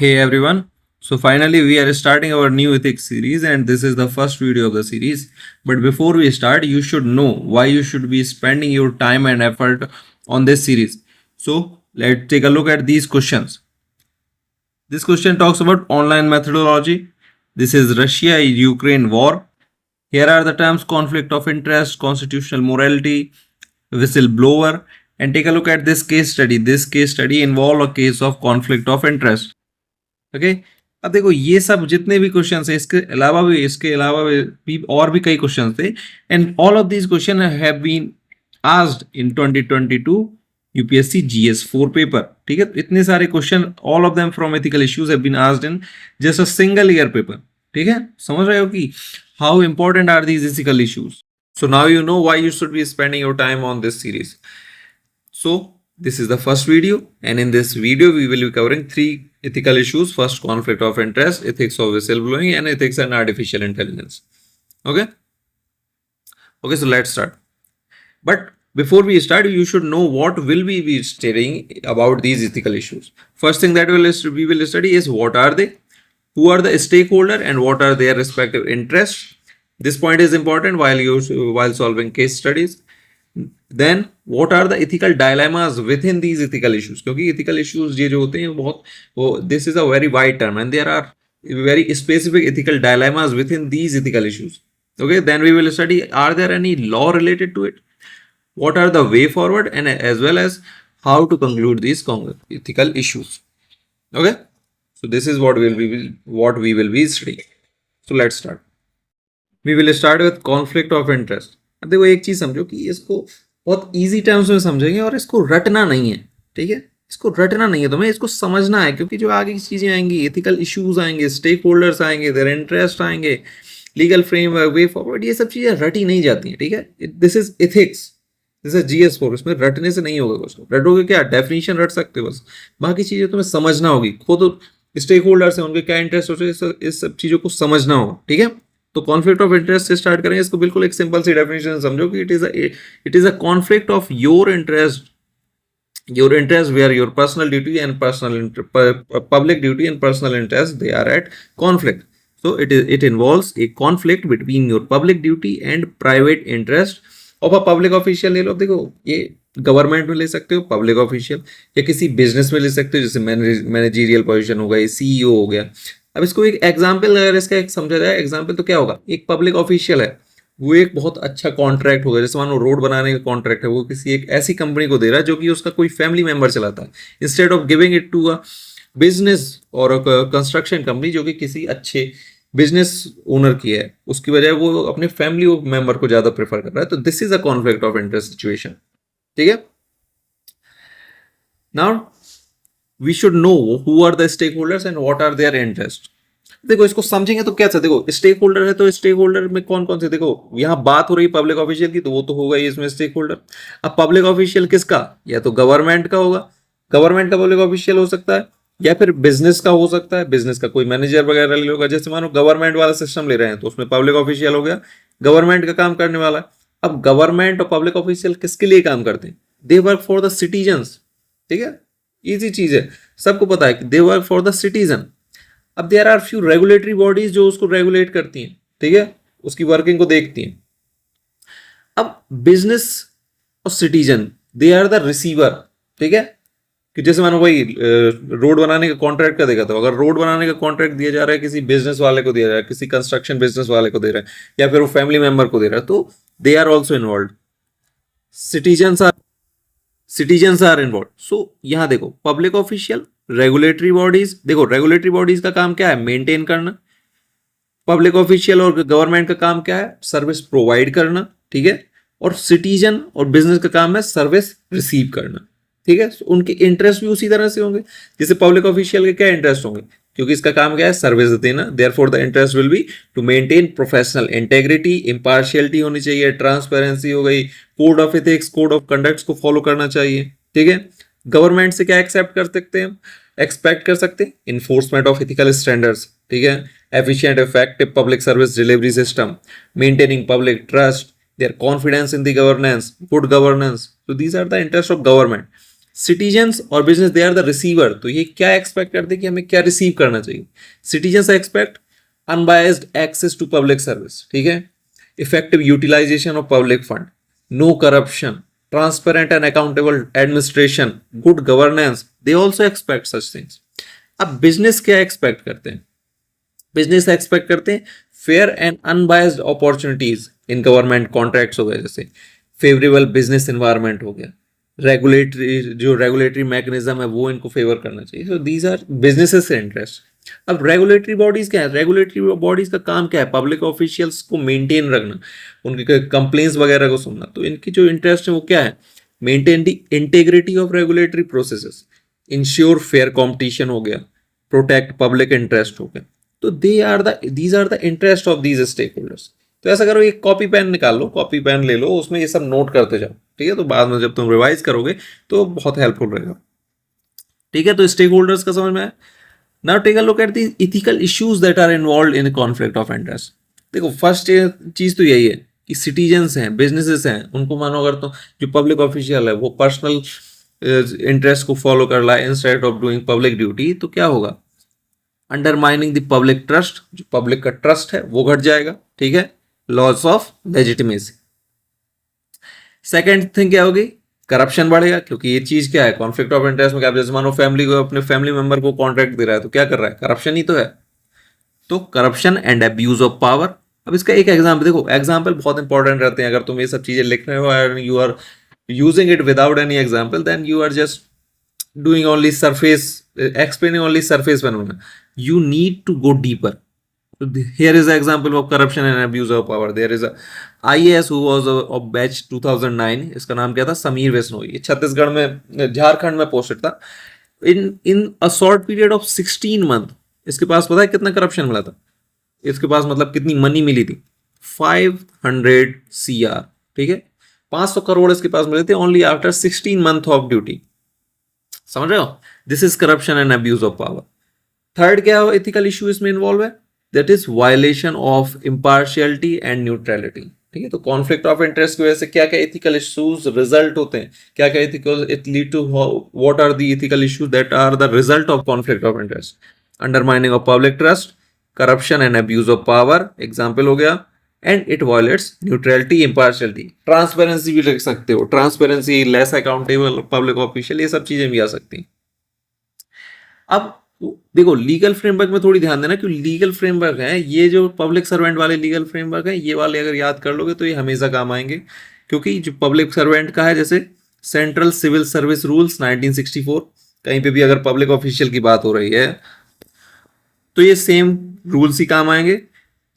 Hey everyone. So finally we are starting our new ethics series and this is the first video of the series. But before we start, you should know why you should be spending your time and effort on this series. So let's take a look at these questions. This question talks about online methodology. This is Russia-Ukraine war. Here are the terms conflict of interest, constitutional morality, whistleblower, and take a look at this case study. This case study involve a case of conflict of interest. Okay अब देखो ये सब जितने भी question है इसके अलावा भी और भी कई क्वेश्चन थे and all of these question have been asked in 2022 UPSC GS 4 paper. ठीक है, इतने सारे question all of them from ethical issues have been asked in just a single year paper. ठीक है, समझ रहे हो कि how important are these ethical issues. So now you know why you should be spending your time on this series. So this is the first video and in this video we will be covering three ethical issues. First, conflict of interest, ethics of whistleblowing, and ethics and artificial intelligence. Okay, so let's start. But before we start, you should know what will we be studying about these ethical issues. First thing that we will study is what are they, who are the stakeholder, and what are their respective interests. This point is important while solving case studies. Then what are the ethical dilemmas within these ethical issues, क्योंकि ethical issues ये जो होते हैं बहुत this is a very wide term and there are very specific ethical dilemmas within these ethical issues. Okay, then we will study are there any law related to it, what are the way forward, and as well as how to conclude these ethical issues. Okay, so this is what we will be studying. So let's start. We will start with conflict of interest. अब देखो एक चीज समझो कि इसको बहुत easy terms में समझेंगे और इसको रटना नहीं है. ठीक है, इसको रटना नहीं है, तुम्हें इसको समझना है, क्योंकि जो आगे की चीजें आएंगी, एथिकल इश्यूज आएंगे, स्टेक होल्डर्स आएंगे, देयर इंटरेस्ट आएंगे, लीगल फ्रेमवर्क, वे फॉरवर्ड, ये सब चीजें रटी नहीं जाती हैं. ठीक है, this is ethics, this is जीएस4. इसमें रटने से नहीं होगा कुछ. रटोगे क्या, डेफिनेशन रट सकते हो बस, बाकी चीजें तुम्हें समझना होगी. खुद स्टेक होल्डर्स हैं, उनके क्या इंटरेस्ट होते हैं, इस सब चीजों को समझना होगा. ठीक है, तो कॉन्फ्लिक्ट ऑफ इंटरेस्ट से स्टार्ट करेंगे. इसको बिल्कुल एक सिंपल सी डेफिनेशन समझो कि it is a conflict of your interest where your personal duty and public duty and personal interest, they are at conflict. So it involves a conflict between your public duty and private interest of a public official. ले लो, देखो ये government में ले सकते हो public official, या किसी business में ले सकते हो, जैसे मैनेजरियल पोजीशन हो गई, सीईओ हो गया. अब इसको एक एग्जाम्पल अगर इसका एक समझा जाए, एग्जाम्पल तो क्या होगा, एक पब्लिक ऑफिशियल है, वो एक बहुत अच्छा कॉन्ट्रैक्ट होगा, जैसे मानो रोड बनाने का कॉन्ट्रैक्ट है, वो किसी एक ऐसी कंपनी को दे रहा है जो कि उसका कोई फैमिली मेंबर चलाता है, instead of giving it to a business और कंस्ट्रक्शन कंपनी जो कि किसी अच्छे बिजनेस ओनर की है, उसकी वजह वो अपने फैमिली मेंबर को ज्यादा प्रेफर कर रहा है. तो this is a conflict of interest situation. ठीक है, now we should know who are the stakeholders and what are their interest. देखो इसको समझेंगे तो क्या था, देखो स्टेक होल्डर है तो स्टेक होल्डर में कौन कौन से, देखो यहाँ बात हो रही पब्लिक ऑफिशियल की, तो वो तो होगा ही इसमें स्टेक होल्डर. अब पब्लिक ऑफिशियल किसका, या तो गवर्नमेंट का होगा, गवर्नमेंट का पब्लिक ऑफिशियल हो सकता है, या फिर बिजनेस का हो सकता है, बिजनेस का कोई मैनेजर वगैरह ले होगा. जैसे मानो गवर्नमेंट वाला सिस्टम ले रहे हैं तो उसमें पब्लिक ऑफिशियल हो गया, गवर्नमेंट का काम करने वाला. अब गवर्नमेंट और पब्लिक ऑफिशियल किसके लिए काम करते हैं, they work for the citizens. ठीक है, इजी चीज है, सबको पता है कि they work for the citizen. अब there are few regulatory bodies जो उसको रेगुलेट करती हैं. ठीक है, उसकी वर्किंग को देखती हैं. अब बिजनेस और citizen, they are the receiver. ठीक है, कि जैसे मानो भाई रोड बनाने का कॉन्ट्रैक्ट का देगा, तो अगर रोड बनाने का कॉन्ट्रैक्ट दिया जा रहा है किसी बिजनेस वाले को दिया जा रहा है, किसी कंस्ट्रक्शन बिजनेस वाले को दे रहा है, या फिर वो फैमिली मेंबर को दे रहा है, तो they are also involve. Citizens are involve. So यहां देखो पब्लिक ऑफिशियल, रेगुलेटरी बॉडीज. देखो रेगुलेटरी बॉडीज का काम क्या है, मेंटेन करना. पब्लिक ऑफिशियल और गवर्नमेंट का काम क्या है, सर्विस प्रोवाइड करना. ठीक है, और सिटीजन और बिजनेस का काम है सर्विस रिसीव करना. ठीक है, so उनके इंटरेस्ट भी उसी तरह से होंगे जैसे पब्लिक ऑफिशियल के क्या इंटरेस्ट होंगे, क्योंकि इसका काम क्या है, सर्विस देना. Therefore the interest will be to maintain professional integrity, impartiality होनी चाहिए, ट्रांसपेरेंसी हो गई, code of ethics, code of conduct को फॉलो करना चाहिए. ठीक है, गवर्नमेंट से क्या एक्सपेक्ट कर सकते हैं, इन्फोर्समेंट ऑफ एथिकल स्टैंडर्ड्स. ठीक है, efficient effective public service delivery system, maintaining public trust, their confidence in the governance, good governance. So these are the interests of government. Citizens और business they are the receiver, तो ये क्या expect करते हैं कि हमें क्या रिसीव करना चाहिए। Citizens expect unbiased access to public service, ठीक है, effective utilisation of public fund, no corruption, transparent and accountable administration, good governance, they also expect such things. अब बिजनेस क्या एक्सपेक्ट करते हैं, बिजनेस एक्सपेक्ट करते हैं fair and unbiased opportunities in government contracts हो गए, जैसे फेवरेबल बिजनेस एनवायरनमेंट हो गया, रेगुलेटरी जो रेगुलेटरी मैकेनिज्म है वो इनको फेवर करना चाहिए। सो दीज आर बिजनेसेस से इंटरेस्ट। अब रेगुलेटरी बॉडीज क्या है, रेगुलेटरी बॉडीज का काम क्या है, पब्लिक ऑफिशियल्स को मेंटेन रखना, उनके कंप्लेंट्स वगैरह को सुनना। तो इनकी जो इंटरेस्ट है वो क्या है, maintain the integrity of regulatory processes, ensure fair competition हो गया, प्रोटेक्ट पब्लिक इंटरेस्ट हो गया। तो these are the interest of these stakeholders. तो ऐसा करो, एक कॉपी पेन निकाल लो, कॉपी पेन ले लो, उसमें ये सब नोट करते जाओ, ठीक है, तो बाद में जब तुम रिवाइज करोगे तो बहुत हेल्पफुल रहेगा। ठीक है, तो स्टेक होल्डर्स का समझ में आया। Now take a look at the ethical issues that are involve in conflict of interest. देखो फर्स्ट चीज तो यही है कि सिटीजन्स हैं, बिजनेसेस हैं, उनको मानो अगर तो जो पब्लिक ऑफिशियल है वो पर्सनल इंटरेस्ट को फॉलो कर रहा है instead of doing public duty, तो क्या होगा, अंडरमाइनिंग द पब्लिक ट्रस्ट, जो पब्लिक का ट्रस्ट है वो घट जाएगा, ठीक है, loss of legitimacy. Second thing क्या होगी, करप्शन बढ़ेगा, क्योंकि ये चीज क्या है, कॉन्फ्लिक्ट ऑफ इंटरेस्ट में क्या, जैसे मानो फैमिली को अपने फैमिली मेंबर को कॉन्ट्रैक्ट दे रहा है तो क्या कर रहा है, करप्शन ही तो है। तो corruption and abuse of power. अब इसका एक एग्जाम्पल देखो, एग्जाम्पल बहुत इंपॉर्टेंट रहते हैं। अगर तुम ये सब चीजें लिख रहे हो and you are using it without any example, then you are just doing only surface, explaining only surface phenomena. You need to go deeper. So here is an example of corruption and abuse of power. There is a IAS who was of batch 2009. इसका नाम क्या था, समीर वैष्णोई। ये छत्तीसगढ़ में, झारखंड में posted था। in a short period of 16 month इसके पास पता है कितना करप्शन मिला था, इसके पास मतलब कितनी मनी मिली थी, 500 CR, ठीक है, 500 करोड़ इसके पास मिले थे only after 16 month of duty. समझ रहे हो, this is corruption and abuse of power. Third क्या हो, एथिकल इशू इसमें इन्वॉल्व है, that is violation of impartiality and neutrality. ठीक है, तो कॉन्फ्लिक्ट ऑफ इंटरेस्ट की वजह से क्या क्या एथिकल इश्यूज रिजल्ट होते हैं, क्या क्या ethical it lead to, what are the ethical issues that are the result of conflict of interest, undermining of public trust, corruption and abuse of power, example हो गया, and it violates neutrality, impartiality. Transparency भी लिख सकते हो, transparency, less accountable public official, ये सब चीजें भी आ सकती हैं। अब देखो लीगल फ्रेमवर्क में थोड़ी ध्यान देना, क्योंकि लीगल फ्रेमवर्क है ये जो पब्लिक सर्वेंट वाले लीगल फ्रेमवर्क है, ये वाले अगर याद कर लोगे तो ये हमेशा काम आएंगे। क्योंकि जो पब्लिक सर्वेंट का है, जैसे सेंट्रल सिविल सर्विस रूल्स 1964, कहीं पे भी अगर पब्लिक ऑफिशियल की बात हो रही है तो ये सेम रूल्स ही काम आएंगे।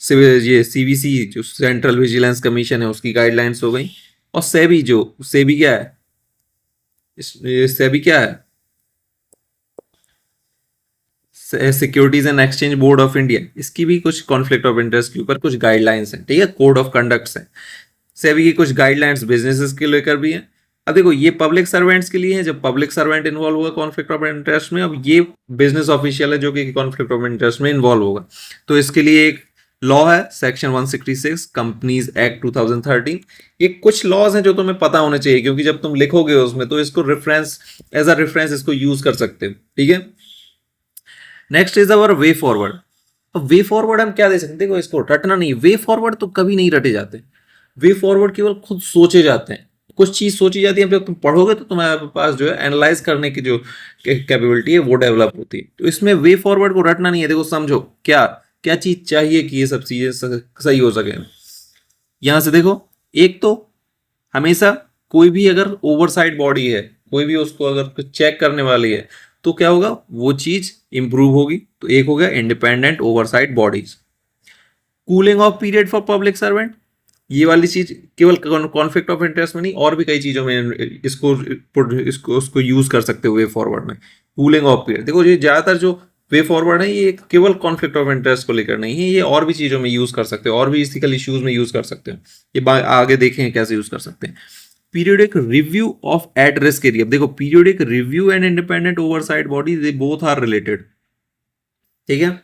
ये CVC जो सेंट्रल विजिलेंस कमीशन है उसकी गाइडलाइंस हो गई, और सेबी क्या है, सेबी क्या है, securities and exchange board of India, इसकी भी कुछ कॉन्फ्लिक्ट ऑफ इंटरेस्ट के ऊपर कुछ गाइडलाइंस हैं, ठीक है, कोड ऑफ कंडक्ट्स हैं। सेबी की कुछ गाइडलाइंस बिजनेसेस के लेकर भी हैं। अब देखो ये पब्लिक सर्वेंट्स के लिए है, जब पब्लिक सर्वेंट इन्वॉल्व होगा कॉन्फ्लिक्ट ऑफ इंटरेस्ट में, अब ये बिजनेस ऑफिशियल है जो कि कॉन्फ्लिक्ट ऑफ इंटरेस्ट में इन्वॉल्व होगा, तो इसके लिए एक लॉ है सेक्शन 166 कंपनीज एक्ट 2013। ये कुछ लॉज हैं जो तुम्हें पता होने चाहिए, क्योंकि जब तुम लिखोगे उसमें तो इसको रेफरेंस, एज अ रेफरेंस इसको यूज कर सकते हो, ठीक है। Next is our way forward. अब वे फॉरवर्ड हम क्या दे सकते हैं, देखो इसको रटना नहीं, वे फॉरवर्ड तो कभी नहीं रटे जाते, वे फॉरवर्ड केवल खुद सोचे जाते हैं। कुछ चीज सोची जाती है, जब तुम पढ़ोगे तो तुम्हारे पास जो है एनालाइज करने की जो कैपेबिलिटी है वो डेवलप होती है। तो इसमें वे फॉरवर्ड को रटना नहीं है, देखो समझो क्या क्या चीज चाहिए कि ये सब चीजें सही हो सके। यहां से देखो, एक तो हमेशा कोई भी अगर ओवरसाइट बॉडी है, कोई भी उसको अगर चेक करने वाली है, तो क्या होगा, वो चीज इंप्रूव होगी। तो एक हो गया independent oversight bodies. Cooling of period for public servant, ये वाली चीज केवल कॉन्फ्लिक्ट ऑफ इंटरेस्ट में नहीं, और भी कई चीजों में इसको उसको यूज कर सकते हो वे फॉरवर्ड में। कूलिंग ऑफ पीरियड, देखो ये ज्यादातर जो वे फॉरवर्ड है ये केवल कॉन्फ्लिक्ट ऑफ इंटरेस्ट को लेकर नहीं है, ये और भी चीजों में यूज कर सकते हो, और भी इथिकल इश्यूज में यूज कर सकते हो। ये आगे देखेंगे कैसे यूज कर सकते हैं। Periodic review of at risk area, देखो periodic review and independent oversight body, they both are related, ठीक है।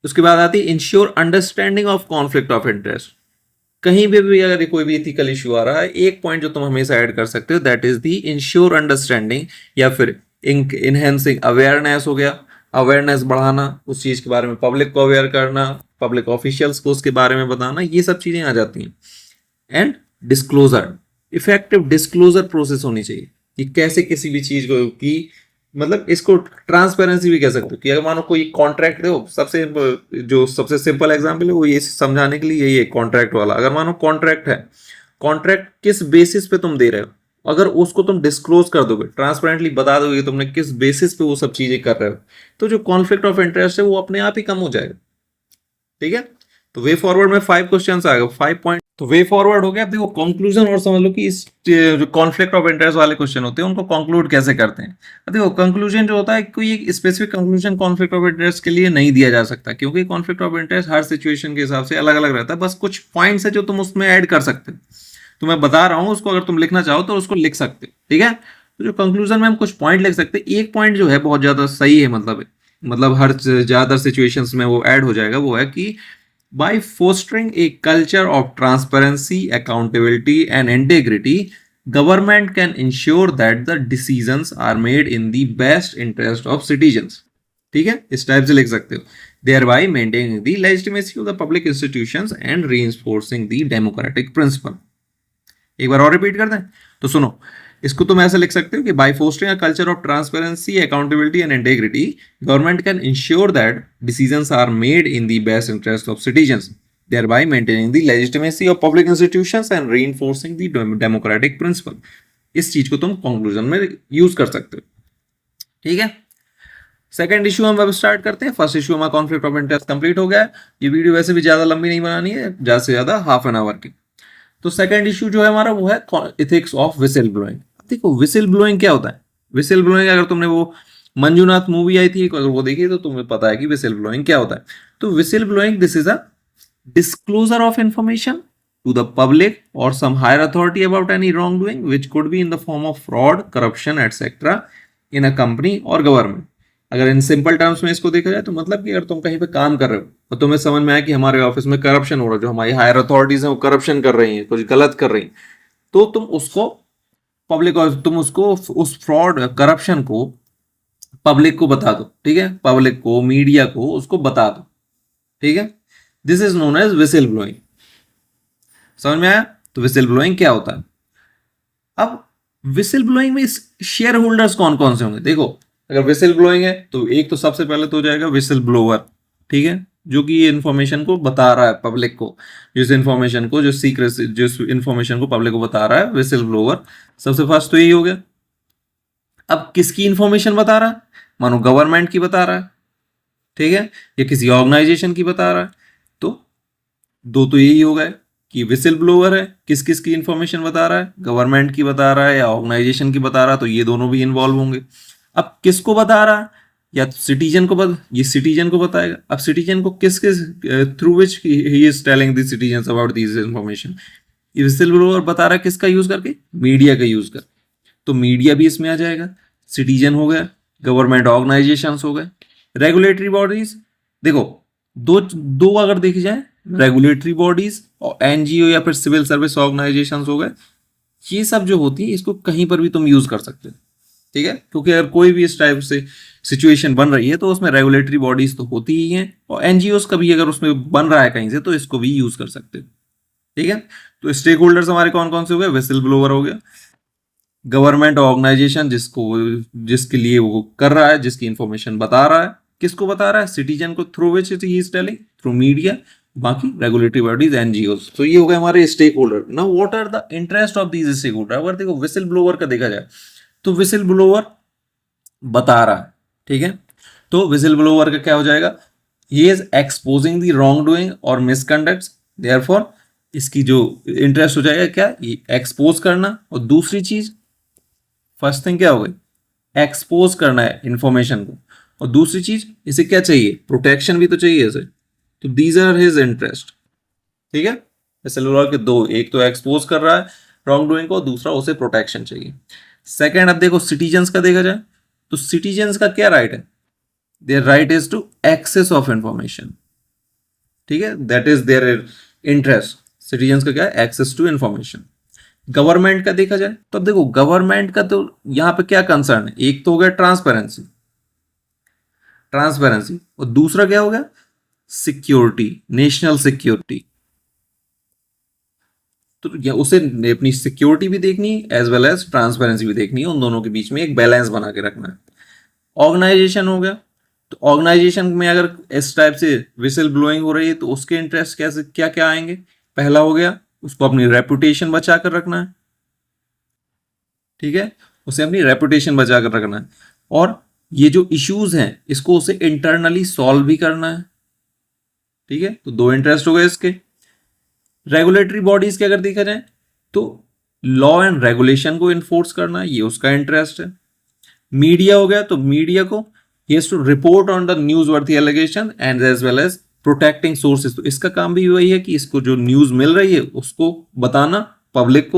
उसके बाद आती है ensure understanding of conflict of interest. कहीं पे भी अगर कोई भी इथिकल इशू आ रहा है, एक पॉइंट जो तुम हमेशा ऐड कर सकते हो, that is the ensure understanding, या फिर इनहेंसिंग अवेयरनेस हो गया, अवेयरनेस बढ़ाना, उस चीज के बारे में पब्लिक को अवेयर करना, पब्लिक ऑफिशियल्स को उसके बारे में बताना, ये सब चीजें आ जाती हैं। And disclosure, effective disclosure process होनी चाहिए कि कैसे किसी भी चीज को की, मतलब इसको ट्रांसपेरेंसी भी कह सकते हो कि अगर मानो कोई कॉन्ट्रैक्ट दो, सबसे सिंपल एग्जांपल है वो ये समझाने के लिए यही है कॉन्ट्रैक्ट वाला। अगर मानो कॉन्ट्रैक्ट है, कॉन्ट्रैक्ट किस बेसिस पे तुम दे रहे हो, अगर उसको तुम डिस्क्लोज कर दोगे, ट्रांसपेरेंटली बता दोगे तुमने किस बेसिस पे वो सब चीजें कर रहे हो, तो जो कॉन्फ्लिक्ट ऑफ इंटरेस्ट है वो अपने आप ही कम हो जाएगा। ठीक है, तो वे फॉरवर्ड में 5 क्वेश्चंस आ गए, 5 पॉइंट। तो वे फॉरवर्ड हो गया। अब देखो कंक्लूजन और समझ लो कि इस जो कॉन्फ्लिक्ट ऑफ इंटरेस्ट वाले क्वेश्चन होते हैं उनको कंक्लूड कैसे करते हैं। अब देखो कंक्लूजन जो होता है, कोई एक specific conclusion conflict of interest के लिए नहीं दिया जा सकता, क्योंकि conflict of interest her situation के हिसाब से अलग अलग रहता है। बस कुछ पॉइंट्स है जो तुम उसमें ऐड कर सकते हो, तो मैं बता रहा हूँ उसको, अगर तुम लिखना चाहो तो उसको लिख सकते हो। ठीक है, तो जो कंक्लूजन में हम कुछ पॉइंट लिख सकते हैं, एक पॉइंट जो है बहुत ज्यादा सही है, मतलब हर ज्यादातर सिचुएशंस में वो ऐड हो जाएगा, वो है कि by fostering a culture of transparency, accountability and integrity, government can ensure that the decisions are made in the best interest of citizens. ठीक है, इस टाइप से लिख सकते हो, thereby maintaining the legitimacy of the public institutions and reinforcing the democratic principle. एक बार और repeat कर दें तो सुनो, इसको तुम ऐसे लिख सकते हो कि by fostering a culture of transparency, accountability and integrity, government can ensure that decisions are made in the best interest of citizens, thereby maintaining the legitimacy of public institutions and reinforcing the democratic principle. इस चीज को तुम conclusion में use कर सकते हो। ठीक है, सेकंड इशू हम अब स्टार्ट करते हैं। फर्स्ट इशू हमारा कॉन्फ्लिक्ट ऑफ इंटरेस्ट कंप्लीट हो गया है। ये वीडियो वैसे भी ज्यादा लंबी नहीं बनानी है, ज्यादा से ज्यादा हाफ एन आवर की। तो सेकंड इशू जो है हमारा वो है इथिक्स ऑफ विसिल ब्लोइंग। देखो विसिल ब्लोइंग क्या होता है? विसिल ब्लोइंग, अगर तुमने वो मंजूनाथ मूवी आई थी अगर वो देखी तो तुम्हें पता है कि विसिल ब्लोइंग क्या होता है। तो whistle blowing, this is a disclosure of information to the public or some higher authority about any wrongdoing which could be in the form of fraud, corruption, etc. in a company or government. अगर in simple terms में इसको देखा जाए तो मतलब कि अगर तुम कहीं पे काम कर रहे हो और तुम्हें समझ में आया कि हमारे ऑफिस में करप्शन हो रहा है, जो हमारी हायर अथॉरिटीज हैं वो करप्शन कर रही हैं, कुछ गलत कर रही हैं, तो तुम उसको उस फ्रॉड करप्शन को पब्लिक को बता दो। ठीक है, पब्लिक को, मीडिया को उसको बता दो। ठीक है, this is known as whistle blowing. समझ में आया? तो विसिल ब्लोइंग क्या होता है? अब विसिल ब्लोइंग में शेयर होल्डर्स कौन कौन से होंगे? देखो अगर विसिल ब्लोइंग है तो एक तो सबसे पहले तो हो जाएगा विसिल ब्लोअर। ठीक है, जो कि ये इन्फॉर्मेशन को बता रहा है पब्लिक को, जिस इन्फॉर्मेशन को, जिस इन्फॉर्मेशन को पब्लिक को बता रहा है, विसिल ब्लोअर सबसे फर्स्ट तो यही हो गया। अब किसकी इंफॉर्मेशन बता रहा है? मानो गवर्नमेंट की बता रहा है, ठीक है, या किसी ऑर्गेनाइजेशन की बता रहा है, तो दो तो यही हो गए कि विसिल ब्लोअर है, किस किस की इंफॉर्मेशन बता रहा है, गवर्नमेंट की बता रहा है या ऑर्गेनाइजेशन की बता रहा है, तो ये दोनों भी इन्वॉल्व होंगे। अब किसको बता रहा है? या तो सिटीजन को ये सिटीजन को बताएगा। अब सिटीजन को किस किस through which he is telling the citizens about this information, ये विसिल ब्लोअर बता रहा है किसका यूज करके? मीडिया का यूज कर, तो मीडिया भी इसमें आ जाएगा, सिटीजन हो गया, गवर्नमेंट ऑर्गेनाइजेशंस हो गए, रेगुलेटरी बॉडीज। देखो दो दो अगर देखी जाए, रेगुलेटरी बॉडीज और एनजीओ या फिर सिविल सर्विस ऑर्गेनाइजेशंस हो गए, ये सब जो होती है इसको कहीं पर भी तुम यूज कर सकते हो। ठीक है, क्योंकि अगर कोई भी इस टाइप से सिचुएशन बन रही है तो उसमें रेगुलेटरी बॉडीज तो होती ही हैं, और एनजीओ का भी अगर उसमें बन रहा है कहीं से तो इसको भी यूज कर सकते हो। ठीक है, तो स्टेक होल्डर्स हमारे कौन कौन से हो गए? विसिल ब्लोअर हो गया, गवर्नमेंट ऑर्गेनाइजेशन जिसके लिए वो कर रहा है, जिसकी इंफॉर्मेशन बता रहा है, किसको बता रहा है? सिटीजन को, through which he is telling, through media, बाकी रेगुलेटरी बॉडीज, एनजीओस। तो ये हो गए हमारे stakeholder. Now what are the interest of these stakeholder? अगर देखो विसिल ब्लोअर का देखा जाए तो विसिल ब्लोअर बता रहा है, ठीक है, तो विसिल ब्लोअर का क्या हो जाएगा? He is exposing the wrong doing और मिसकंडक्ट, देयरफॉर इसकी जो इंटरेस्ट हो जाएगा क्या? ये एक्सपोज करना। और दूसरी चीज, फर्स्ट थिंग क्या हो गई? एक्सपोज करना है इंफॉर्मेशन को, और दूसरी चीज इसे क्या चाहिए? प्रोटेक्शन भी तो चाहिए इसे। तो दीज आर हिज इंटरेस्ट। ठीक है, सेलुलर के दो, एक तो एक्सपोज कर रहा है रॉन्ग डूइंग को, दूसरा उसे प्रोटेक्शन चाहिए। सेकेंड, अब देखो सिटीजन्स का देखा जाए तो सिटीजन्स का क्या राइट है? Their right is to access of information. ठीक है, that is their interest. Citizens का क्या है, एक्सेस टू इंफॉर्मेशन। गवर्नमेंट का देखा जाए तो अब देखो गवर्नमेंट का तो यहाँ पे क्या कंसर्न है, एक तो हो गया ट्रांसपेरेंसी, ट्रांसपेरेंसी, और दूसरा क्या हो गया, सिक्योरिटी, नेशनल सिक्योरिटी। तो उसे अपनी सिक्योरिटी भी देखनी एज वेल एज ट्रांसपेरेंसी भी देखनी है, उन दोनों के बीच में एक बैलेंस बना के रखना है। ऑर्गेनाइजेशन हो गया, तो ऑर्गेनाइजेशन में अगर इस टाइप से विसिल ब्लोइंग हो रही है तो उसके इंटरेस्ट कैसे क्या क्या आएंगे। पहला हो गया उसको अपनी रेपुटेशन बचा कर रखना है, ठीक है, उसे अपनी रेपुटेशन बचा कर रखना है, और ये जो इश्यूज हैं इसको उसे इंटरनली सॉल्व भी करना है, ठीक है। तो दो इंटरेस्ट हो गए इसके। रेगुलेटरी बॉडीज के अगर देखा जाए तो लॉ एंड रेगुलेशन को इन्फोर्स करना, ये उसका इंटरेस्ट है। मीडिया हो गया, तो मीडिया को he has to report on the newsworthy allegation and as well as protecting sources, तो इसका काम भी वही है कि इसको जो न्यूज मिल रही है उसको बताना, पब्लिक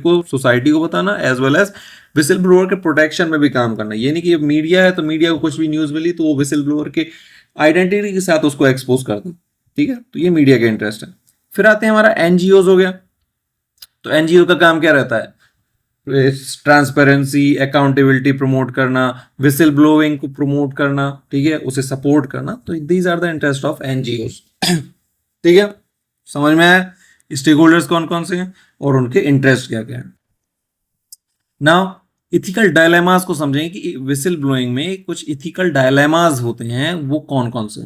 को सोसाइटी को बताना, as well as whistle blower के प्रोटेक्शन में भी काम करना। ये नहीं कि मीडिया है तो मीडिया को कुछ भी न्यूज मिली तो वो विसिल ब्लोअर के आइडेंटिटी के साथ उसको एक्सपोज कर दो, ठीक है। तो ये मीडिया का इंटरेस्ट है। फिर आते हैं हमारा एनजीओ हो गया, तो एनजीओ का काम क्या रहता है, ट्रांसपेरेंसी, अकाउंटेबिलिटी प्रमोट करना, विसिल ब्लोइंग को प्रमोट करना, ठीक है, उसे सपोर्ट करना। तो these are the interest of NGOs, ठीक है। समझ में आया स्टेक होल्डर्स कौन कौन से हैं और उनके इंटरेस्ट क्या क्या है। नाउ इथिकल डायलेमास को समझें कि विसिल ब्लोइंग में कुछ इथिकल डायलेमास होते हैं, वो कौन कौन से।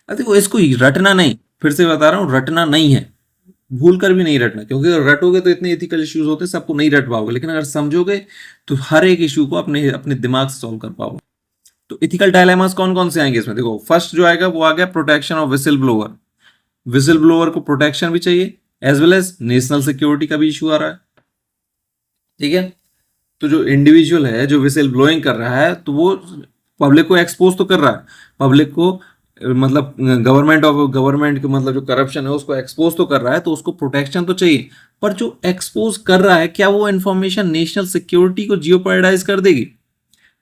देखो इसको रटना नहीं, फिर से बता रहा हूं, रटना नहीं है, भूल कर भी नहीं रटना, क्योंकि अगर रटोगे तो इतने एथिकल इश्यूज होते हैं सबको नहीं रट पाओगे, लेकिन अगर समझोगे तो हर एक इशू को अपने अपने दिमाग से सॉल्व कर पाओगे। तो इथिकल डायलेमास कौन कौन से आएंगे इसमें, देखो फर्स्ट जो आएगा वो आ गया protection of whistle blower. Whistle blower को प्रोटेक्शन भी चाहिए as well as national security का भी इशू आ रहा है, ठीक है। तो जो इंडिविजुअल है जो विसिल ब्लोइंग कर रहा है तो वो पब्लिक को एक्सपोज तो कर रहा है, पब्लिक को मतलब गवर्नमेंट के मतलब जो करप्शन है उसको एक्सपोज तो कर रहा है, तो उसको प्रोटेक्शन तो चाहिए। पर जो एक्सपोज कर रहा है क्या वो इन्फॉर्मेशन नेशनल सिक्योरिटी को जियोपैराडाइज कर देगी,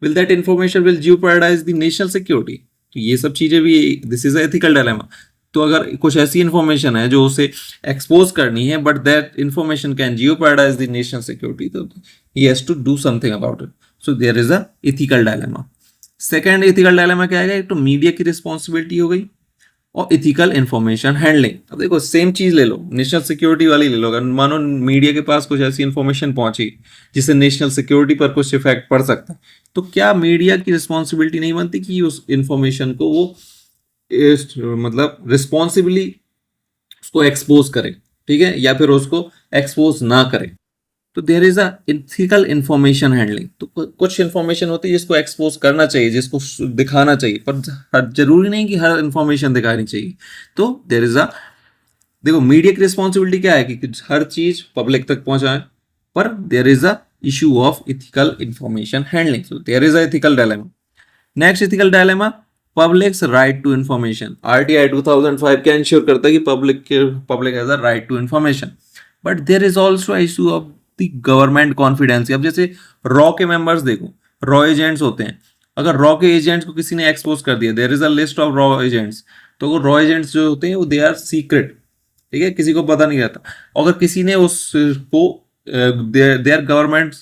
will that information will jeopardize the national security. तो ये सब चीजें भी, दिस इज एथिकल डायलेमा। तो अगर कुछ ऐसी इन्फॉर्मेशन है जो उसे एक्सपोज करनी है but that information can jeopardize the national security, तो he has to do something about it. So there is a ethical dilemma. Second ethical dilemma क्या आएगा, एक तो मीडिया की रिस्पॉन्सिबिलिटी हो गई और इथिकल इंफॉर्मेशन हैंडलिंग। अब देखो सेम चीज ले लो, नेशनल सिक्योरिटी वाली ले लो। अगर मानो मीडिया के पास कुछ ऐसी इंफॉर्मेशन पहुंची जिससे नेशनल सिक्योरिटी पर कुछ इफेक्ट पड़ सकता है, तो क्या मीडिया की रिस्पॉन्सिबिलिटी नहीं बनती कि उस इंफॉर्मेशन को वो मतलब रिस्पॉन्सिबली उसको एक्सपोज करे, ठीक है, या फिर उसको एक्सपोज ना करे। तो there is a ethical information handling. तो कुछ इंफॉर्मेशन होती है जिसको एक्सपोज करना चाहिए, जिसको दिखाना चाहिए, पर जरूरी नहीं कि हर इंफॉर्मेशन दिखानी चाहिए। तो देयर इज अ, देखो मीडिया की रिस्पॉन्सिबिलिटी क्या है कि हर चीज पब्लिक तक पहुंचाए, पर there is a issue of ethical information handling. So there is a ethical dilemma. Next ethical dilemma, public's right to information. RTI 2005 क्या इंश्योर करता है कि public has a right to information, but there is also issue of the government confidentiality. अब जैसे raw के members देखो, raw agents होते हैं, अगर रॉ के एजेंट्स को किसी ने एक्सपोज कर दिया, there is a list of रॉ एजेंट्स, तो वो रॉ एजेंट्स जो होते हैं वो दे आर सीक्रेट, ठीक है, किसी को पता नहीं रहता। अगर किसी ने उसको they are government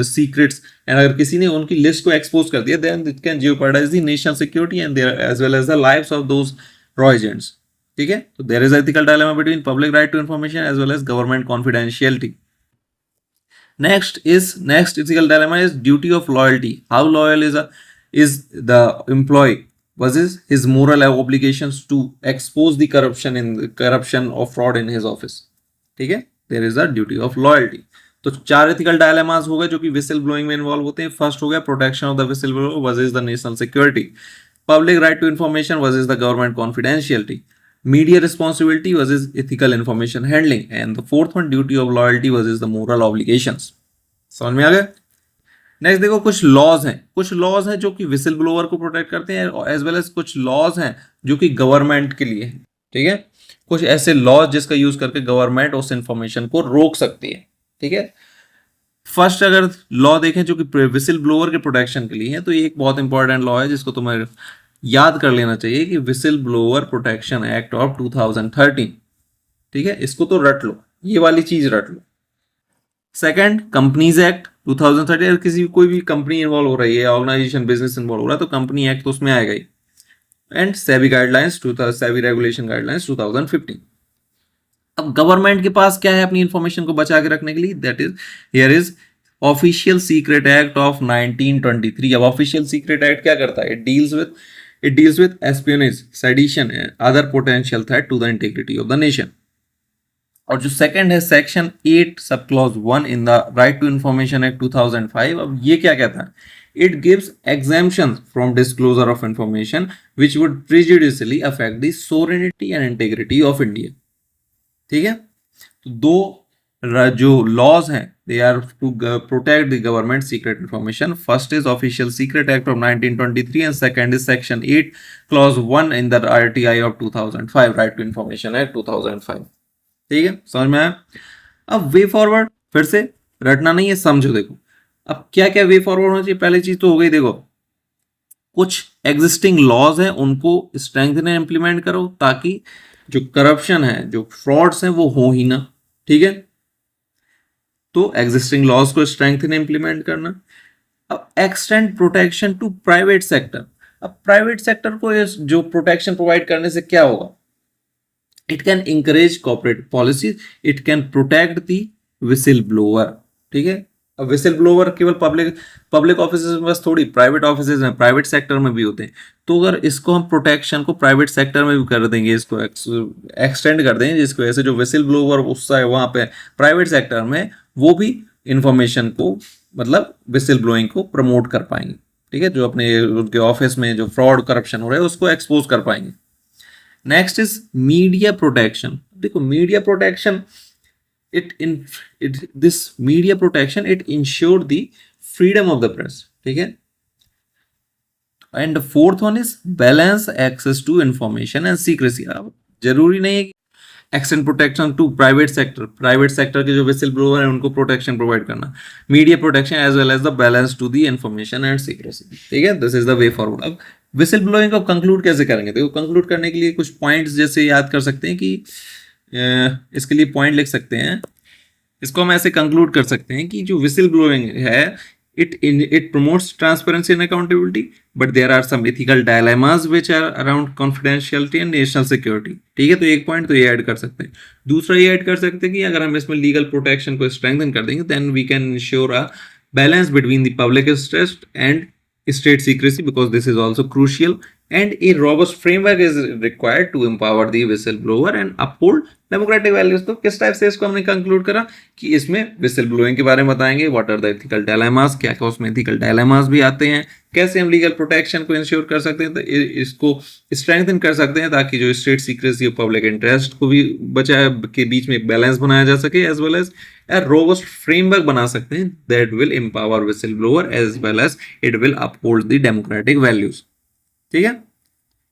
secrets, and अगर किसी ने उनकी लिस्ट को एक्सपोज कर दिया, then it can jeopardize the national security and as well as the lives of those रॉ एजेंट्स, ठीक है। तो there is ethical dilemma between public right to information as well as government confidentiality. Next ethical dilemma is duty of loyalty. How loyal is the employee versus his moral obligations to expose the corruption or fraud in his office. ठीक है, there is a duty of loyalty. तो चार ethical dilemmas हो गए जो कि whistle blowing में involve होते हैं। फर्स्ट हो गया protection of the whistle blower versus the national security, public right to information versus the government confidentiality, media responsibility versus ethical information handling, and the fourth one duty of loyalty versus the moral obligations. समझ में आ गया। Next देखो कुछ laws हैं जो कि whistle blower को protect करते हैं, एज वेल एज कुछ लॉज हैं जो कि गवर्नमेंट के लिए है, ठीक है। कुछ ऐसे लॉज जिसका यूज करके गवर्नमेंट उस इंफॉर्मेशन को रोक सकती है, ठीक है। फर्स्ट अगर लॉ देखें जो कि विसिल ब्लोअर के प्रोटेक्शन के लिए है, तो ये एक बहुत इंपॉर्टेंट लॉ है जिसको तुम्हें याद कर लेना चाहिए कि whistle blower protection act of 2013, ठीक है, इसको तो रट लो, ये वाली चीज रट लो। सेकंड, कंपनीज एक्ट 2013, अगर किसी कोई भी कंपनी इन्वॉल्व हो रही है, ऑर्गेनाइजेशन बिजनेस इन्वॉल्व हो रहा है, तो कंपनी एक्ट तो उसमें आएगा ही। And SEBI guidelines, SEBI regulation guidelines 2015। अब गवर्नमेंट के पास क्या है अपनी इंफॉर्मेशन को बचा के रखने के लिए, that is here is official secret act of 1923। अब ऑफिशियल सीक्रेट एक्ट क्या करता है, it deals with espionage, sedition and other potential threat to the integrity of the nation. और जो सेकंड है section 8 sub clause 1 in the right to information act 2005। अब ये क्या कहता है, it gives exemptions from disclosure of information which would prejudicially affect the sovereignty and integrity of India. ठीक है, तो दो जो लॉज हैं, they are to protect the government secret information. First is official secret act of 1923 and second is section 8 clause 1 in the RTI of 2005, right to information act 2005। ठीक है, समझ में आया। अब वे फॉरवर्ड, फिर से रटना नहीं है, समझो। देखो अब क्या क्या वे फॉरवर्ड होना चाहिए, पहली चीज तो हो गई, देखो कुछ एग्जिस्टिंग लॉज हैं उनको स्ट्रेंथन एंड इंप्लीमेंट करो, ताकि जो करप्शन है, जो फ्रॉड्स हैं, वो हो ही ना। ठीक है, तो एग्जिस्टिंग लॉज को स्ट्रेंथन इंप्लीमेंट करना। अब extend protection to private sector. अब प्राइवेट सेक्टर को जो प्रोटेक्शन प्रोवाइड करने से क्या होगा, it can encourage corporate policy, it can protect the whistle blower. ठीक है, अब विसिल ब्लोअर केवल पब्लिक ऑफिस में बस थोड़ी, प्राइवेट ऑफिस में, प्राइवेट सेक्टर में भी होते हैं। तो अगर इसको हम प्रोटेक्शन को प्राइवेट सेक्टर में भी कर देंगे, इसको एक्सटेंड कर देंगे, जिसकी वजह से जो विसिल ब्लोअर उसका है वहां पे प्राइवेट सेक्टर में, वो भी इंफॉर्मेशन को, मतलब विसिल ब्लोइंग को प्रमोट कर पाएंगे। ठीक है, जो अपने उनके ऑफिस में जो फ्रॉड करप्शन हो रहा है उसको एक्सपोज कर पाएंगे। Next is media protection. देखो media protection, this media protection it ensure the freedom of the press. ठीक है, and fourth one is balance access to information and secrecy. अब जरूरी नहीं है कि extend protection to private sector के जो विसिल ब्लोअर है उनको प्रोटेक्शन प्रोवाइड करना, media protection as well as the balance to the information and secrecy. ठीक है, this is the way forward. अब विसिल ब्लोइंग को कंक्लूड कैसे करेंगे, देखो कंक्लूड करने के लिए कुछ पॉइंट्स जैसे याद कर सकते हैं कि इसके लिए पॉइंट लिख सकते हैं, इसको हम ऐसे कंक्लूड कर सकते हैं कि जो विसिल ब्लोइंग है, it promotes transparency and accountability, but there are some ethical dilemmas which are around confidentiality and national security। ठीक है, तो एक पॉइंट तो ये ऐड कर सकते हैं। दूसरा ये ऐड कर सकते हैं कि अगर हम इसमें लीगल प्रोटेक्शन को स्ट्रेंथन कर देंगे, then we can ensure a balance between the public interest and state secrecy, because this is also crucial, and a robust framework is required to empower the whistleblower and uphold democratic values। तो किस type से इसको हमने conclude करा कि इसमें whistle blowing के बारे में बताएंगे, what are the ethical dilemmas, क्या क्या उसमें एथिकल डायलेमास भी आते हैं, कैसे हम लीगल प्रोटेक्शन को इंश्योर कर सकते हैं, तो इसको स्ट्रेंथन कर सकते हैं, ताकि जो स्टेट सीक्रेसी और पब्लिक इंटरेस्ट को भी बचाए के बीच में एक बैलेंस बनाया जा सके, as well as a robust framework बना सकते हैं that will empower whistleblower as well as it will uphold the democratic values। ठीक है,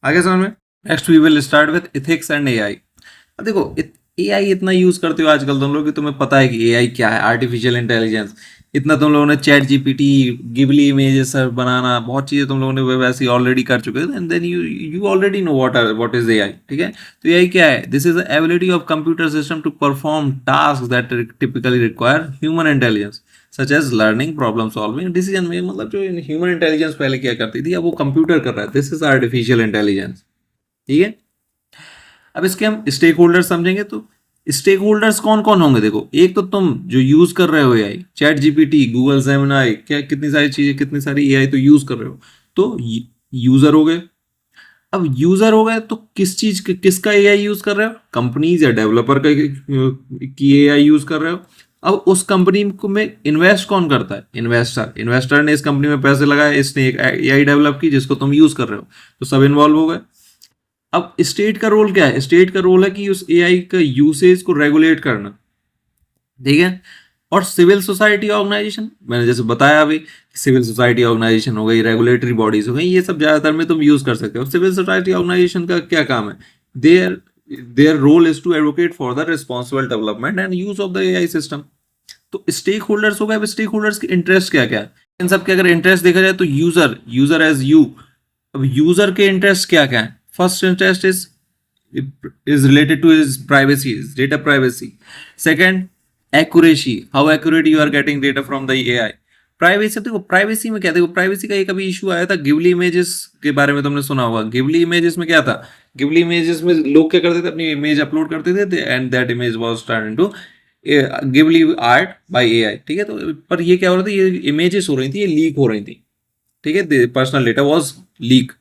आगे समझ में। Next we will start with ethics and AI. अब देखो एआई इतना यूज करते हो आजकल तुम लोग कि तुम्हें पता है कि एआई क्या है, आर्टिफिशियल इंटेलिजेंस। इतना तुम लोगों ने चैट जीपीटी, गिबली इमेजेस बनाना, बहुत चीजें तुम लोगों ने वैसे ऑलरेडी कर चुके हैं, and then you already know what is AI. ठीक है, तो एआई क्या है, this is the ability of computer system to perform task that typically require human intelligence, such as learning, problem solving, decision making. मतलब जो human intelligence पहले क्या करती थी, अब वो कंप्यूटर कर रहा है, दिस इज आर्टिफिशियल इंटेलिजेंस। ठीक है, अब इसके हम स्टेक होल्डर समझेंगे। तो स्टेक होल्डर्स कौन कौन होंगे, देखो एक तो तुम जो यूज कर रहे हो AI, chat GPT, Google Gemini, क्या कितनी सारी चीजें, कितनी सारी एआई तो यूज कर रहे हो, तो यूजर हो गए। अब यूजर हो गए तो किसका एआई यूज कर रहे हो, कंपनीज या डेवलपर का की एआई यूज कर रहे हो। अब उस कंपनी को में इन्वेस्ट कौन करता है, इन्वेस्टर ने इस कंपनी में पैसे लगाए, इसने एक एआई डेवलप की जिसको तुम यूज कर रहे हो, तो सब इन्वॉल्व हो गए। अब स्टेट का रोल क्या है, स्टेट का रोल है कि उस एआई का यूसेज को रेगुलेट करना। ठीक है, और सिविल सोसाइटी ऑर्गेनाइजेशन, मैंने जैसे बताया अभी, सिविल सोसाइटी ऑर्गेनाइजेशन हो गई, रेगुलेटरी बॉडीज हो गई, ये सब ज्यादातर में तुम यूज कर सकते हो। सिविल सोसाइटी ऑर्गेनाइजेशन का क्या काम है, their role is to advocate for the responsible development and use of the AI system. तो स्टेक होल्डर्स हो गए। अब स्टेक होल्डर्स के इंटरेस्ट क्या क्या है, इन सब के अगर इंटरेस्ट देखा जाए तो यूजर एज यू। अब यूजर के इंटरेस्ट क्या क्या है, first interest is is related to his privacy, his data privacy. Second, accuracy, how accurate you are getting data from the AI. Privacy, देखो प्राइवेसी में क्या, देखो प्राइवेसी का एक अभी इशू आया था गिबली इमेजेस के बारे में, तुमने सुना होगा। गिबली इमेजेस में क्या था, गिबली इमेजेस में लोग क्या करते थे, अपनी इमेज अपलोड करते थे and that image was turn into Ghibli art bye AI, ठीक है। तो पर ये क्या हो रहा था, ये इमेजेस हो रही थी, ये लीक हो रही थी, ठीक है, पर्सनल डेटा वाज लीक।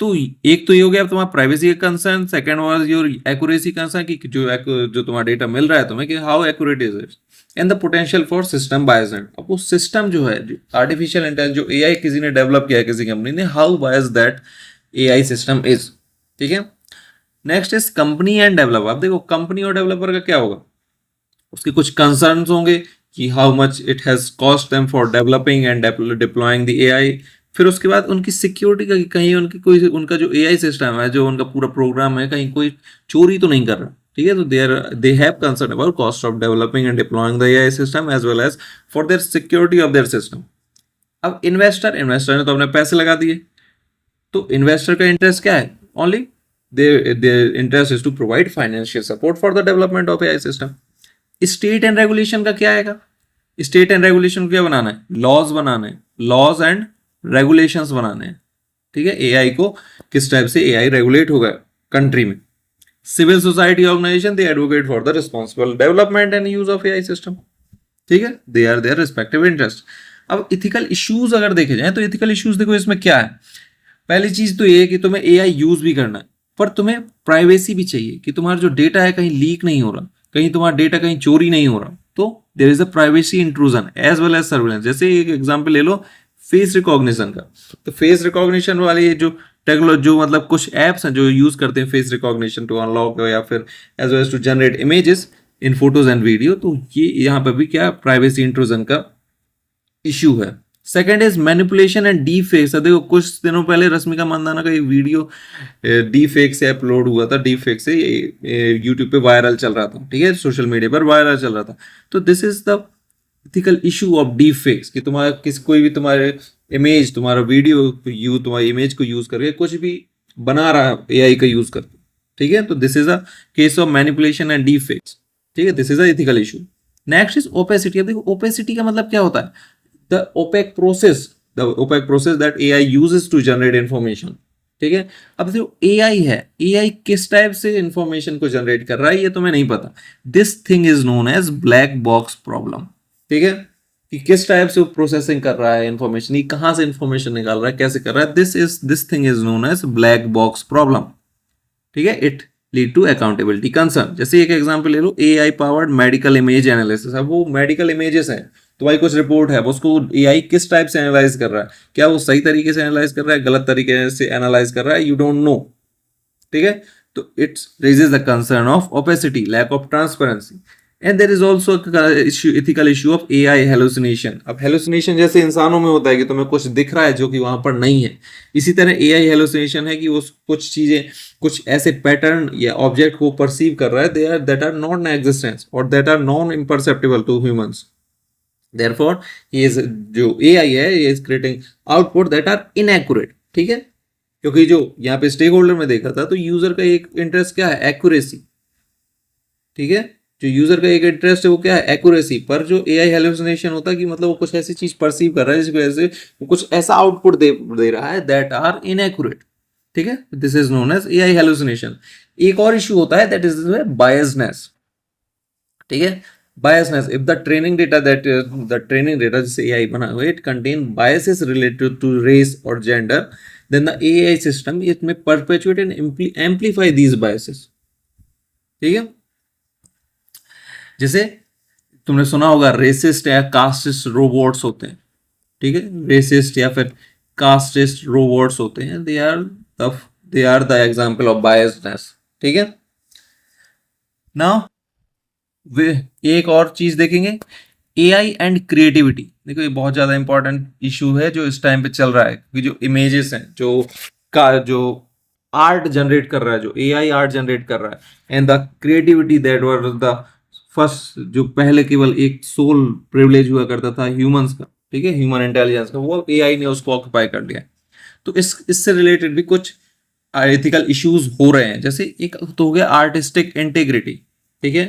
तो एक तो ये हो गया तुम्हारा प्राइवेसी का concern, second was your accuracy concern कि जो तुम्हारा डेटा मिल रहा है तुम्हें कि how accurate is it, and the potential for system biased. अब वो सिस्टम जो है, आर्टिफिशियल इंटेलिजेंस जो एआई किसी ने डेवलप किया है किसी कंपनी ने, how bias that AI system is, ठीक है। Next is company end developer. अब देखो कंपनी और डेवलपर का क्या होगा, उसके कुछ कंसर्न्स होंगे कि how much it has cost them for developing and deploying the AI. फिर उसके बाद उनकी सिक्योरिटी का, कहीं उनकी कोई उनका जो एआई सिस्टम है, जो उनका पूरा प्रोग्राम है, कहीं कोई चोरी तो नहीं कर रहा, ठीक है। तो they have concern about cost of developing and deploying the AI system as well as for their security of their system. अब इन्वेस्टर ने तो अपने पैसे लगा दिए, तो इन्वेस्टर का इंटरेस्ट क्या है, only their interest is to provide financial support for the development of AI system. State and regulation का क्या आएगा, स्टेट एंड रेगुलेशन को क्या बनाना है, लॉज बनाना है, लॉज एंड रेगुलेशंस बनाने हैं, ठीक है। एआई को किस टाइप से एआई रेगुलेट होगा कंट्री में। Civil society organization they advocate for the responsible development and use of AI system, ठीक है, they are their respective interest. अब इथिकल इश्यूज अगर देखे जाए तो इथिकल इश्यूज देखो इसमें क्या है। पहली चीज तो ये है कि तुम्हें एआई यूज भी करना है, पर तुम्हें प्राइवेसी भी चाहिए कि तुम्हारा जो डेटा है कहीं लीक नहीं हो रहा, कहीं तुम्हारा डेटा कहीं चोरी नहीं हो रहा। तो there is a privacy intrusion as well as surveillance. जैसे एक एग्जांपल ले लो फेस रिकॉग्निशन का, तो फेस रिकॉग्निशन वाली जो टेक्नोलॉजी, जो मतलब कुछ एप्स हैं जो यूज करते हैं फेस रिकॉग्निशन टू अनलॉक या फिर as well as to generate images in photos and video, तो ये यहाँ पर भी क्या प्राइवेसी इंट्रूजन का इश्यू है। Second is manipulation and deepfakes. देखो कुछ दिनों पहले रश्मिका मंदाना का एक वीडियो डी फेक से अपलोड हुआ था, डी फेक से यूट्यूब पे वायरल चल रहा था, ठीक है, सोशल मीडिया पर वायरल चल रहा था। तो this is the ethical issue of D fakes कि तुम्हारा कोई भी तुम्हारे इमेज, तुम्हारा वीडियो तुम्हारी इमेज को यूज करके कुछ भी बना रहा है एआई का यूज करके, ठीक है। तो this is a case of manipulation and deepfakes, ठीक है, this is a ethical issue. Next is opacity. अब देखो ओपेसिटी का मतलब क्या होता है, the opaque process that AI uses to generate information, ठीक है। अब जो एआई है, एआई किस टाइप से इंफॉर्मेशन को जनरेट कर रहा है ये तुम्हें नहीं पता। This thing is known as black box problem, ठीक है, कि किस टाइप से प्रोसेसिंग कर रहा है इंफॉर्मेशन, ये कहां से इंफॉर्मेशन निकाल रहा है, कैसे कर रहा है। This thing is known as black box problem, ठीक है। It lead to accountability concern. जैसे एक एग्जांपल ले लो, AI powered medical image analysis. अब वो मेडिकल इमेजेस हैं, तो भाई कुछ रिपोर्ट है, उसको एआई किस टाइप से एनालाइज कर रहा है, क्या वो सही तरीके से एनालाइज कर रहा है, गलत तरीके से एनालाइज कर रहा है, यू डोंट नो, ठीक है। तो it's raises the concern of opacity, lack of transparency. And there is also ethical issue of AI hallucination. अब हेलुसिनेशन जैसे इंसानों में होता है कि तुम्हें कुछ दिख रहा है जो कि वहां पर नहीं है, इसी तरह एआई हेलुसिनेशन है कि वो कुछ चीजें, कुछ ऐसे पैटर्न या ऑब्जेक्ट को परसीव कर रहा है that are not in existence और that are non imperceptible to humans. Therefore, जो AI है, ये is creating output that are inaccurate, ठीक है। क्योंकि जो यहाँ पे स्टेक होल्डर में देखा था, तो यूजर का एक इंटरेस्ट क्या है, एक्यूरेसी, ठीक है। जो यूजर का एक इंटरेस्ट है वो क्या है, एक्यूरेसी। पर जो एआई हेलुसिनेशन होता है कि मतलब वो कुछ ऐसी चीज परसीव कर रहा है जिसकी वजह से वो कुछ ऐसा आउटपुट दे रहा है दैट आर इनएक्यूरेट, ठीक है। This is known as AI hallucination. एक और इशू होता है दैट इज बायसनेस, ठीक है। Biasness, if the training data जिसे AI बना हुआ है, it contain biases related to race or gender, then the AI system it may perpetuate and amplify these biases, ठीक है। जैसे तुमने सुना होगा रेसिस्ट या कास्टिस्ट रोबोट्स होते हैं, ठीक है, रेसिस्ट या फिर कास्टिस्ट रोबोट्स होते हैं, they are the example of biasness, ठीक है। Now वे एक और चीज देखेंगे, एआई एंड क्रिएटिविटी। देखो ये बहुत ज्यादा इंपॉर्टेंट इशू है जो इस टाइम पे चल रहा है, क्योंकि जो इमेजेस हैं, जो आर्ट जनरेट कर रहा है, जो एआई आर्ट जनरेट कर रहा है, and the creativity that was the first, जो पहले केवल एक सोल प्रिविलेज हुआ करता था ह्यूमंस का, ठीक है, ह्यूमन इंटेलिजेंस का, वो एआई ने उसको ऑक्युपाई कर लिया। तो इससे रिलेटेड भी कुछ एथिकल इश्यूज हो रहे हैं, जैसे एक तो हो गया आर्टिस्टिक इंटेग्रिटी, ठीक है,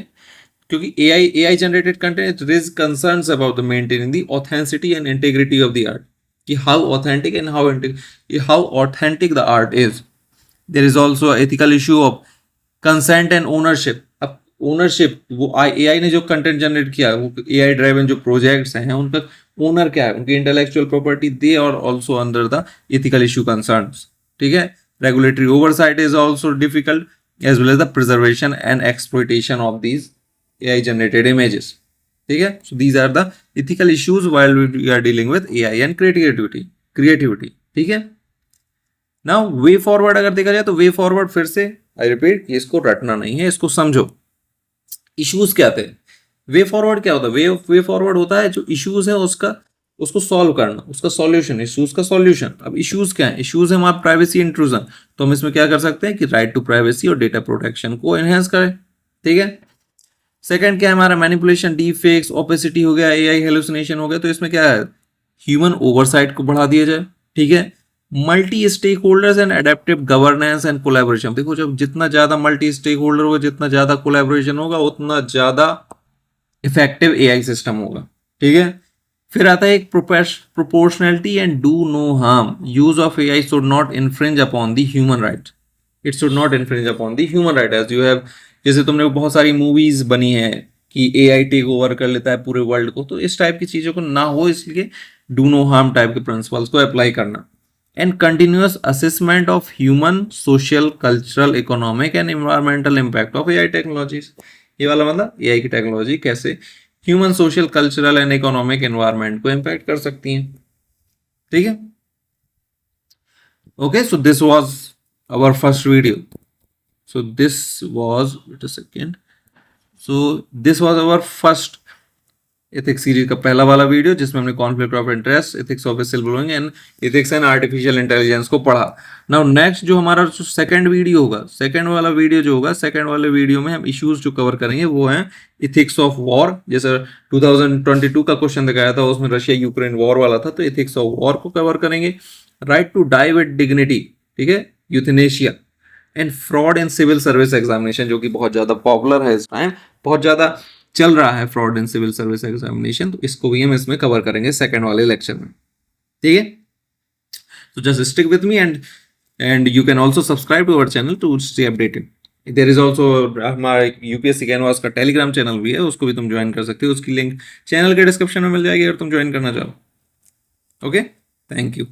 क्योंकि AI generated content raise concerns about the maintaining the authenticity and integrity of the art, कि how authentic and how authentic the art is. There is also ethical issue of consent and ownership. अब ownership, वो AI ने जो content generate किया, वो AI driven जो projects हैं उनका ओनर क्या है, उनकी intellectual property, they are also under the ethical issue concerns, ठीक है. Regulatory oversight is also difficult, as well as the preservation and exploitation of these AI generated images. ठीक है, so these are the ethical issues while we are dealing with AI and creativity. ठीक है. Now way forward अगर देखा जाए तो way forward फिर से I repeat कि इसको रटना नहीं है, इसको समझो. Issues क्या थे? वे फॉरवर्ड क्या होता है? वे फॉरवर्ड होता है जो इश्यूज है उसको सॉल्व करना, उसका सॉल्यूशन, इश्यूज का सॉल्यूशन. अब इश्यूज क्या है? इश्यूज है हमारा प्राइवेसी इंट्रूजन, तो हम इसमें क्या कर सकते हैं कि राइट टू प्राइवेसी और डेटा प्रोटेक्शन को एनहेंस करें, ठीक है. सेकंड क्या है हमारा? मैनिपुलेशन, डीप फेक्स, ओपेसिटी हो गया, एआई हेलुसिनेशन हो गया, तो इसमें क्या है? ह्यूमन ओवरसाइट को बढ़ा दिया जाए, ठीक है. Multi stakeholders and adaptive governance and collaboration. देखो, जब जितना ज्यादा मल्टी स्टेक होल्डर होगा, जितना ज्यादा कोलैबोरेशन होगा, उतना ज्यादा इफेक्टिव एआई सिस्टम होगा, ठीक है. फिर आता है एक proportionality and do no harm. Use of AI should not infringe upon the human right. It should not infringe upon the human right, as you have, जैसे तुमने बहुत सारी मूवीज बनी है कि एआई टेक ओवर कर लेता है पूरे वर्ल्ड को, तो इस टाइप की चीजों को ना हो, इसलिए डू नो हार्म टाइप के प्रिंसिपल्स को अप्लाई करना. And continuous assessment of human, social, cultural, economic and environmental impact of AI technologies. ये वाला मतलब एआई की टेक्नोलॉजी कैसे human, social, cultural and economic environment को इम्पैक्ट कर सकती हैं, ठीक है. Okay, so this was our first video. So this was, wait a second, so this was our first ethics series का पहला वाला वीडियो, जिसमें हमने conflict of interest, ethics of whistle blowing and ethics and artificial intelligence को पढ़ा. Now next जो हमारा जो सेकंड वीडियो होगा, सेकंड वाला वीडियो जो होगा, सेकंड वाले वीडियो में हम इश्यूज जो कवर करेंगे वो हैं इथिक्स ऑफ वॉर. जैसे 2022 का क्वेश्चन दिखाया था, उसमें रशिया यूक्रेन वॉर वाला था, तो इथिक्स ऑफ वॉर को कवर करेंगे. Right to die with dignity, ठीक है, euthanasia and fraud in civil service examination, जो कि बहुत ज्यादा पॉपुलर है इस टाइम, बहुत ज्यादा चल रहा है fraud in civil service examination, तो इसको भी हम इसमें कवर करेंगे सेकंड वाले लेक्चर में, ठीक है. तो just stick with me and you can also subscribe to our channel to stay updated. There is also हमारा यूपीएससी कैनवास का टेलीग्राम चैनल भी है, उसको भी तुम ज्वाइन कर सकते हो, उसकी लिंक चैनल के डिस्क्रिप्शन में मिल जाएगी अगर तुम ज्वाइन करना चाहो. Okay, thank you.